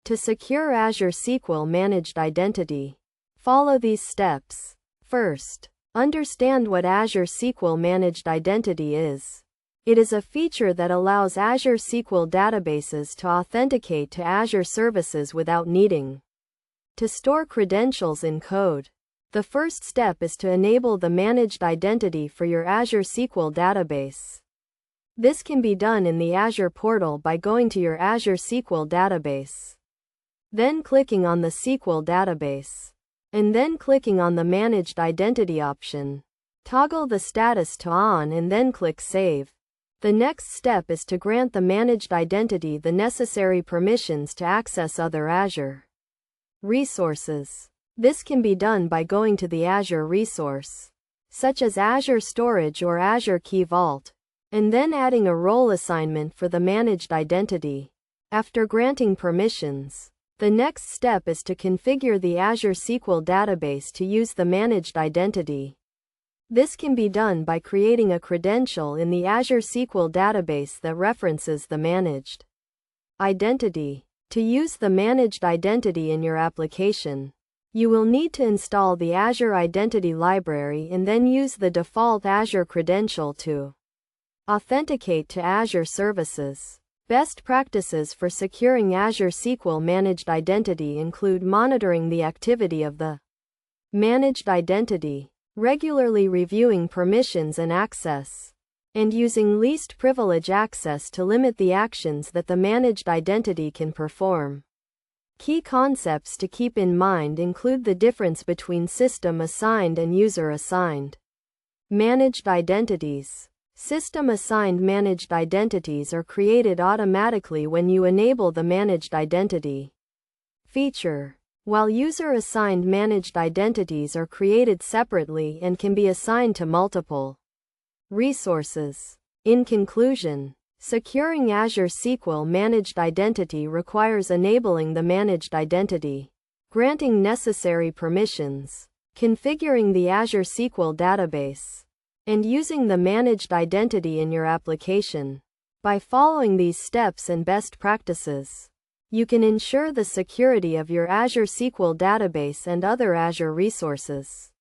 To secure Azure SQL Managed Identity, follow these steps. First, understand what Azure SQL Managed Identity is. It is a feature that allows Azure SQL databases to authenticate to Azure services without needing to store credentials in code. The first step is to enable the managed identity for your Azure SQL database. This can be done in the Azure portal by going to your Azure SQL database, then clicking on the SQL database, and then clicking on the Managed Identity option. Toggle the status to on and then click Save. The next step is to grant the managed identity the necessary permissions to access other Azure resources. This can be done by going to the Azure resource, such as Azure Storage or Azure Key Vault, and then adding a role assignment for the managed identity. After granting permissions, the next step is to configure the Azure SQL database to use the managed identity. This can be done by creating a credential in the Azure SQL database that references the managed identity. To use the managed identity in your application, you will need to install the Azure Identity Library and then use the default Azure credential to authenticate to Azure services. Best practices for securing Azure SQL Managed Identity include monitoring the activity of the managed identity, regularly reviewing permissions and access, and using least privilege access to limit the actions that the managed identity can perform. Key concepts to keep in mind include the difference between system-assigned and user-assigned managed identities. System-assigned managed identities are created automatically when you enable the managed identity feature, while user-assigned managed identities are created separately and can be assigned to multiple resources. In conclusion, securing Azure SQL Managed Identity requires enabling the managed identity, granting necessary permissions, configuring the Azure SQL database, and using the managed identity in your application. By following these steps and best practices, you can ensure the security of your Azure SQL database and other Azure resources.